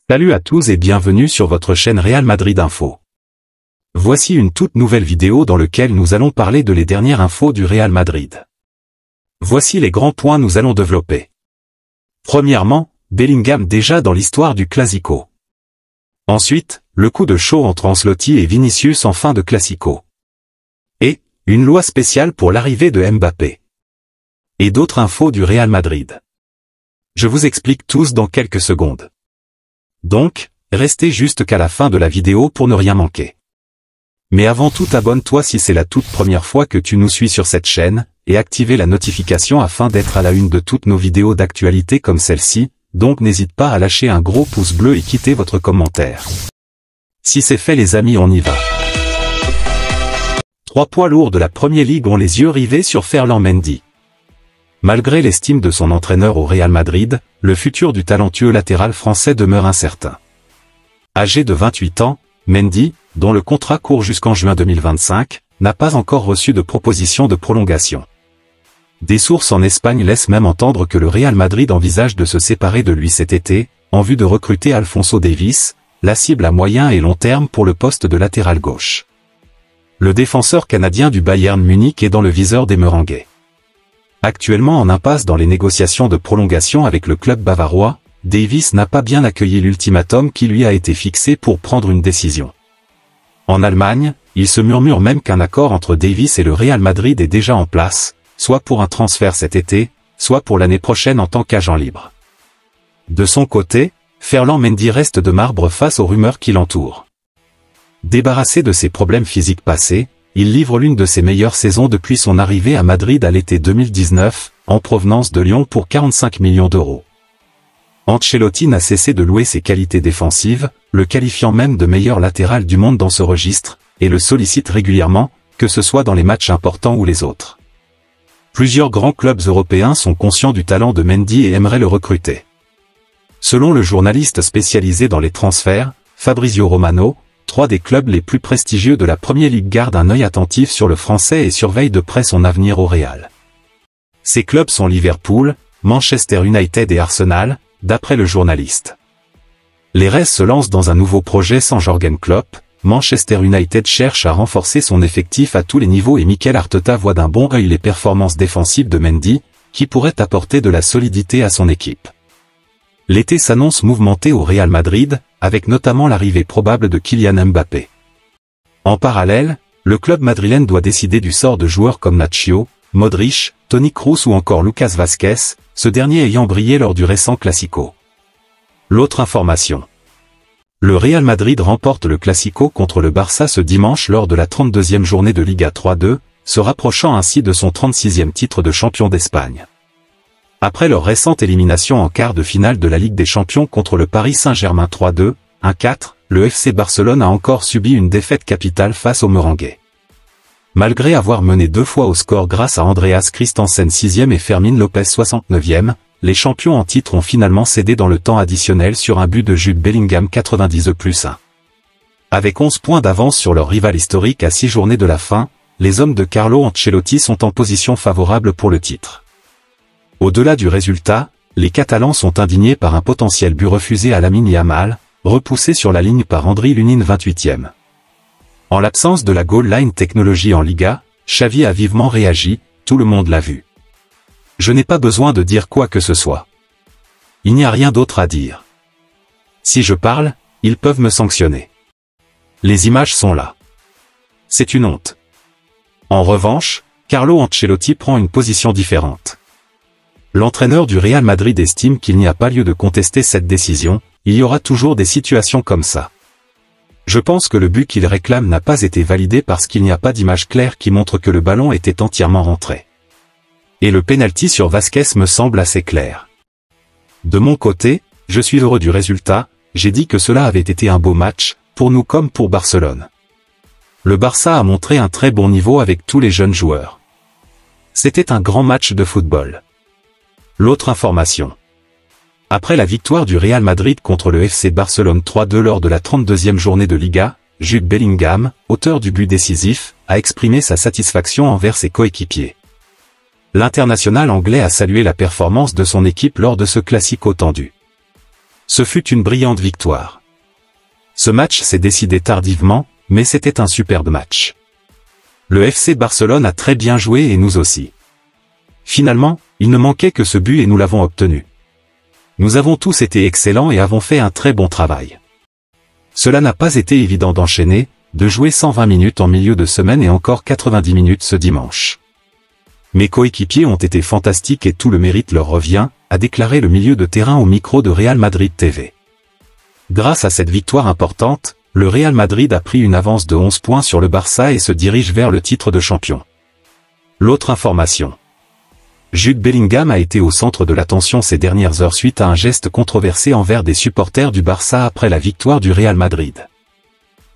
Salut à tous et bienvenue sur votre chaîne Real Madrid Info. Voici une toute nouvelle vidéo dans laquelle nous allons parler de les dernières infos du Real Madrid. Voici les grands points nous allons développer. Premièrement, Bellingham déjà dans l'histoire du Classico. Ensuite, le coup de chaud entre Ancelotti et Vinicius en fin de Classico. Et, une loi spéciale pour l'arrivée de Mbappé. Et d'autres infos du Real Madrid. Je vous explique tous dans quelques secondes. Donc, restez juste qu'à la fin de la vidéo pour ne rien manquer. Mais avant tout, abonne-toi si c'est la toute première fois que tu nous suis sur cette chaîne, et activez la notification afin d'être à la une de toutes nos vidéos d'actualité comme celle-ci, donc n'hésite pas à lâcher un gros pouce bleu et quitter votre commentaire. Si c'est fait les amis, on y va. 3 poids lourds de la Premier League ont les yeux rivés sur Ferland Mendy. Malgré l'estime de son entraîneur au Real Madrid, le futur du talentueux latéral français demeure incertain. Âgé de 28 ans, Mendy, dont le contrat court jusqu'en juin 2025, n'a pas encore reçu de proposition de prolongation. Des sources en Espagne laissent même entendre que le Real Madrid envisage de se séparer de lui cet été, en vue de recruter Alphonso Davies, la cible à moyen et long terme pour le poste de latéral gauche. Le défenseur canadien du Bayern Munich est dans le viseur des Merengues. Actuellement en impasse dans les négociations de prolongation avec le club bavarois, Davies n'a pas bien accueilli l'ultimatum qui lui a été fixé pour prendre une décision. En Allemagne, il se murmure même qu'un accord entre Davies et le Real Madrid est déjà en place, soit pour un transfert cet été, soit pour l'année prochaine en tant qu'agent libre. De son côté, Ferland Mendy reste de marbre face aux rumeurs qui l'entourent. Débarrassé de ses problèmes physiques passés, il livre l'une de ses meilleures saisons depuis son arrivée à Madrid à l'été 2019, en provenance de Lyon pour 45 millions d'euros. Ancelotti n'a cessé de louer ses qualités défensives, le qualifiant même de meilleur latéral du monde dans ce registre, et le sollicite régulièrement, que ce soit dans les matchs importants ou les autres. Plusieurs grands clubs européens sont conscients du talent de Mendy et aimeraient le recruter. Selon le journaliste spécialisé dans les transferts, Fabrizio Romano, 3 des clubs les plus prestigieux de la Premier League gardent un œil attentif sur le Français et surveillent de près son avenir au Real. Ces clubs sont Liverpool, Manchester United et Arsenal, d'après le journaliste. Les Reds se lancent dans un nouveau projet sans Jürgen Klopp, Manchester United cherche à renforcer son effectif à tous les niveaux et Mikel Arteta voit d'un bon œil les performances défensives de Mendy, qui pourraient apporter de la solidité à son équipe. L'été s'annonce mouvementé au Real Madrid, avec notamment l'arrivée probable de Kylian Mbappé. En parallèle, le club madrilène doit décider du sort de joueurs comme Nacho, Modric, Toni Kroos ou encore Lucas Vázquez, ce dernier ayant brillé lors du récent Classico. L'autre information. Le Real Madrid remporte le Classico contre le Barça ce dimanche lors de la 32e journée de Liga 3-2, se rapprochant ainsi de son 36e titre de champion d'Espagne. Après leur récente élimination en quart de finale de la Ligue des Champions contre le Paris Saint-Germain 3-2, 1-4, le FC Barcelone a encore subi une défaite capitale face aux Merengues. Malgré avoir mené 2 fois au score grâce à Andreas Christensen 6e et Fermín López 69e, les champions en titre ont finalement cédé dans le temps additionnel sur un but de Jude Bellingham 90+1. Avec 11 points d'avance sur leur rival historique à 6 journées de la fin, les hommes de Carlo Ancelotti sont en position favorable pour le titre. Au-delà du résultat, les Catalans sont indignés par un potentiel but refusé à Lamine Yamal, repoussé sur la ligne par Andriy Lunin 28e. En l'absence de la goal line technologie en Liga, Xavi a vivement réagi, tout le monde l'a vu. Je n'ai pas besoin de dire quoi que ce soit. Il n'y a rien d'autre à dire. Si je parle, ils peuvent me sanctionner. Les images sont là. C'est une honte. En revanche, Carlo Ancelotti prend une position différente. L'entraîneur du Real Madrid estime qu'il n'y a pas lieu de contester cette décision, il y aura toujours des situations comme ça. Je pense que le but qu'il réclame n'a pas été validé parce qu'il n'y a pas d'image claire qui montre que le ballon était entièrement rentré. Et le penalty sur Vázquez me semble assez clair. De mon côté, je suis heureux du résultat, j'ai dit que cela avait été un beau match, pour nous comme pour Barcelone. Le Barça a montré un très bon niveau avec tous les jeunes joueurs. C'était un grand match de football. L'autre information. Après la victoire du Real Madrid contre le FC Barcelone 3-2 lors de la 32e journée de Liga, Jude Bellingham, auteur du but décisif, a exprimé sa satisfaction envers ses coéquipiers. L'international anglais a salué la performance de son équipe lors de ce Classico tendu. Ce fut une brillante victoire. Ce match s'est décidé tardivement, mais c'était un superbe match. Le FC Barcelone a très bien joué et nous aussi. Finalement, il ne manquait que ce but et nous l'avons obtenu. Nous avons tous été excellents et avons fait un très bon travail. Cela n'a pas été évident d'enchaîner, de jouer 120 minutes en milieu de semaine et encore 90 minutes ce dimanche. Mes coéquipiers ont été fantastiques et tout le mérite leur revient, a déclaré le milieu de terrain au micro de Real Madrid TV. Grâce à cette victoire importante, le Real Madrid a pris une avance de 11 points sur le Barça et se dirige vers le titre de champion. L'autre information. Jude Bellingham a été au centre de l'attention ces dernières heures suite à un geste controversé envers des supporters du Barça après la victoire du Real Madrid.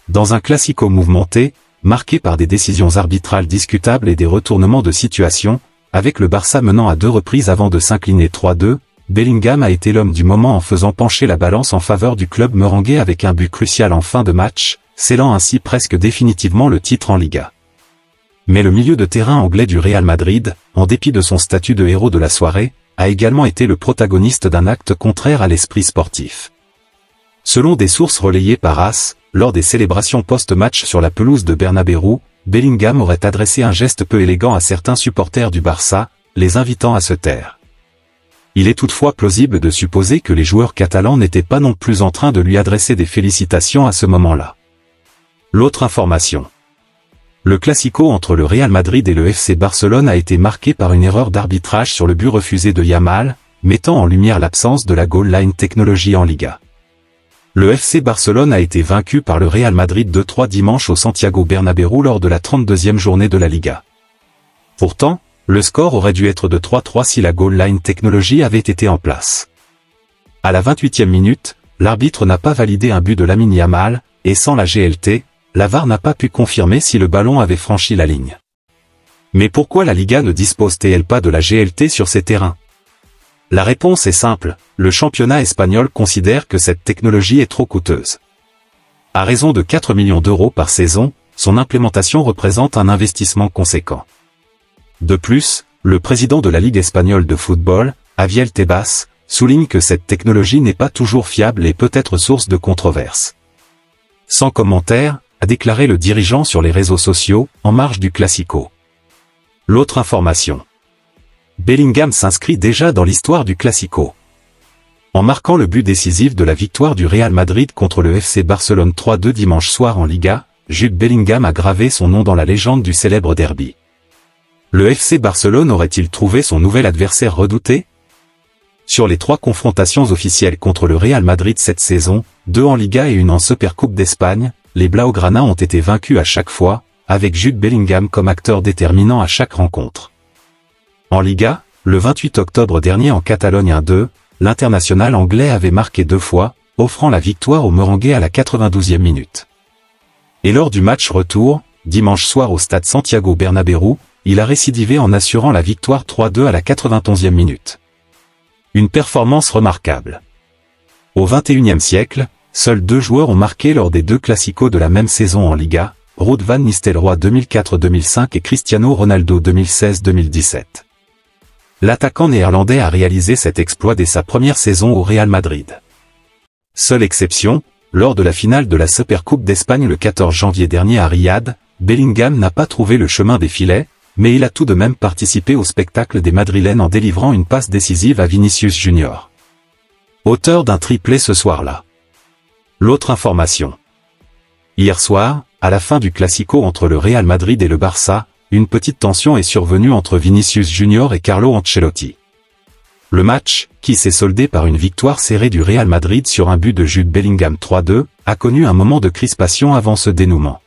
Dans un classico mouvementé, marqué par des décisions arbitrales discutables et des retournements de situation, avec le Barça menant à 2 reprises avant de s'incliner 3-2, Bellingham a été l'homme du moment en faisant pencher la balance en faveur du club merengue avec un but crucial en fin de match, scellant ainsi presque définitivement le titre en Liga. Mais le milieu de terrain anglais du Real Madrid, en dépit de son statut de héros de la soirée, a également été le protagoniste d'un acte contraire à l'esprit sportif. Selon des sources relayées par AS, lors des célébrations post-match sur la pelouse de Bernabéu, Bellingham aurait adressé un geste peu élégant à certains supporters du Barça, les invitant à se taire. Il est toutefois plausible de supposer que les joueurs catalans n'étaient pas non plus en train de lui adresser des félicitations à ce moment-là. L'autre information. Le classico entre le Real Madrid et le FC Barcelone a été marqué par une erreur d'arbitrage sur le but refusé de Yamal, mettant en lumière l'absence de la goal line technologie en Liga. Le FC Barcelone a été vaincu par le Real Madrid 2-3 dimanche au Santiago Bernabéu lors de la 32e journée de la Liga. Pourtant, le score aurait dû être de 3-3 si la goal line technologie avait été en place. À la 28e minute, l'arbitre n'a pas validé un but de Lamine Yamal, et sans la GLT, la VAR n'a pas pu confirmer si le ballon avait franchi la ligne. Mais pourquoi la Liga ne dispose-t-elle pas de la GLT sur ces terrains? La réponse est simple, le championnat espagnol considère que cette technologie est trop coûteuse. À raison de 4 millions d'euros par saison, son implémentation représente un investissement conséquent. De plus, le président de la Ligue espagnole de football, Javier Tebas, souligne que cette technologie n'est pas toujours fiable et peut être source de controverses. Sans commentaire, a déclaré le dirigeant sur les réseaux sociaux, en marge du Classico. L'autre information. Bellingham s'inscrit déjà dans l'histoire du Classico. En marquant le but décisif de la victoire du Real Madrid contre le FC Barcelone 3-2 dimanche soir en Liga, Jude Bellingham a gravé son nom dans la légende du célèbre derby. Le FC Barcelone aurait-il trouvé son nouvel adversaire redouté? Sur les 3 confrontations officielles contre le Real Madrid cette saison, 2 en Liga et une en Supercoupe d'Espagne, les Blaugrana ont été vaincus à chaque fois, avec Jude Bellingham comme acteur déterminant à chaque rencontre. En Liga, le 28 octobre dernier en Catalogne 1-2, l'international anglais avait marqué 2 fois, offrant la victoire aux Merengues à la 92e minute. Et lors du match retour, dimanche soir au stade Santiago Bernabéu, il a récidivé en assurant la victoire 3-2 à la 91e minute. Une performance remarquable. Au XXIe siècle, seuls 2 joueurs ont marqué lors des 2 classicos de la même saison en Liga, Ruud van Nistelrooy 2004-2005 et Cristiano Ronaldo 2016-2017. L'attaquant néerlandais a réalisé cet exploit dès sa première saison au Real Madrid. Seule exception, lors de la finale de la Supercoupe d'Espagne le 14 janvier dernier à Riyad, Bellingham n'a pas trouvé le chemin des filets, mais il a tout de même participé au spectacle des Madrilènes en délivrant une passe décisive à Vinicius Junior. Auteur d'un triplé ce soir-là. L'autre information. Hier soir, à la fin du Classico entre le Real Madrid et le Barça, une petite tension est survenue entre Vinicius Junior et Carlo Ancelotti. Le match, qui s'est soldé par une victoire serrée du Real Madrid sur un but de Jude Bellingham 3-2, a connu un moment de crispation avant ce dénouement.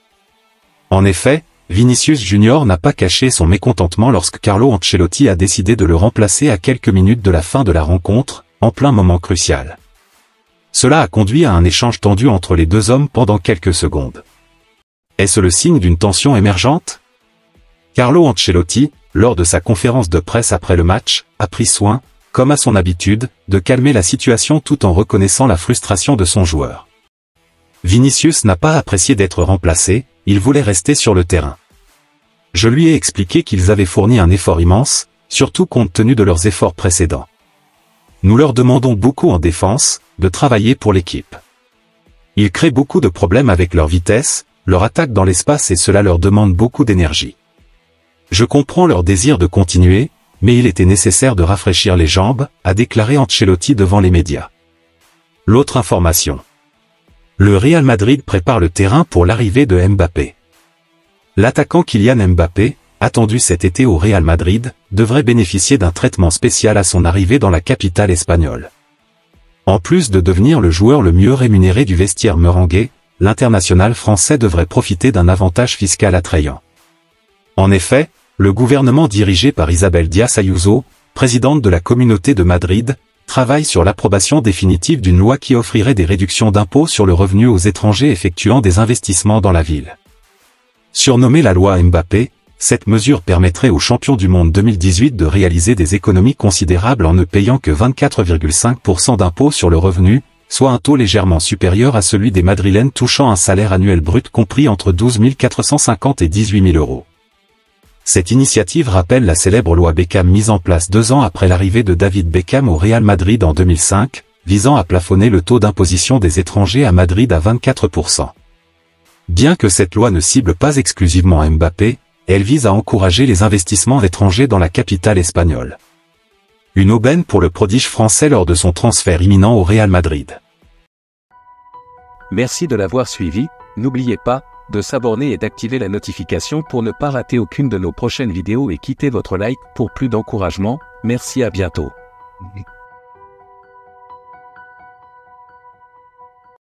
En effet, Vinicius Junior n'a pas caché son mécontentement lorsque Carlo Ancelotti a décidé de le remplacer à quelques minutes de la fin de la rencontre, en plein moment crucial. Cela a conduit à un échange tendu entre les 2 hommes pendant quelques secondes. Est-ce le signe d'une tension émergente? Carlo Ancelotti, lors de sa conférence de presse après le match, a pris soin, comme à son habitude, de calmer la situation tout en reconnaissant la frustration de son joueur. Vinicius n'a pas apprécié d'être remplacé, il voulait rester sur le terrain. Je lui ai expliqué qu'ils avaient fourni un effort immense, surtout compte tenu de leurs efforts précédents. Nous leur demandons beaucoup en défense, de travailler pour l'équipe. Ils créent beaucoup de problèmes avec leur vitesse, leur attaque dans l'espace et cela leur demande beaucoup d'énergie. Je comprends leur désir de continuer, mais il était nécessaire de rafraîchir les jambes, a déclaré Ancelotti devant les médias. L'autre information. Le Real Madrid prépare le terrain pour l'arrivée de Mbappé. L'attaquant Kylian Mbappé, attendu cet été au Real Madrid, devrait bénéficier d'un traitement spécial à son arrivée dans la capitale espagnole. En plus de devenir le joueur le mieux rémunéré du vestiaire merengue, l'international français devrait profiter d'un avantage fiscal attrayant. En effet, le gouvernement dirigé par Isabel Díaz Ayuso, présidente de la Communauté de Madrid, travaille sur l'approbation définitive d'une loi qui offrirait des réductions d'impôts sur le revenu aux étrangers effectuant des investissements dans la ville. Surnommée la loi Mbappé, cette mesure permettrait aux champions du monde 2018 de réaliser des économies considérables en ne payant que 24,5% d'impôts sur le revenu, soit un taux légèrement supérieur à celui des Madrilènes touchant un salaire annuel brut compris entre 12 450 et 18 000 euros. Cette initiative rappelle la célèbre loi Beckham mise en place 2 ans après l'arrivée de David Beckham au Real Madrid en 2005, visant à plafonner le taux d'imposition des étrangers à Madrid à 24%. Bien que cette loi ne cible pas exclusivement Mbappé, elle vise à encourager les investissements étrangers dans la capitale espagnole. Une aubaine pour le prodige français lors de son transfert imminent au Real Madrid. Merci de l'avoir suivi, n'oubliez pas de s'abonner et d'activer la notification pour ne pas rater aucune de nos prochaines vidéos et quittez votre like pour plus d'encouragement. Merci, à bientôt.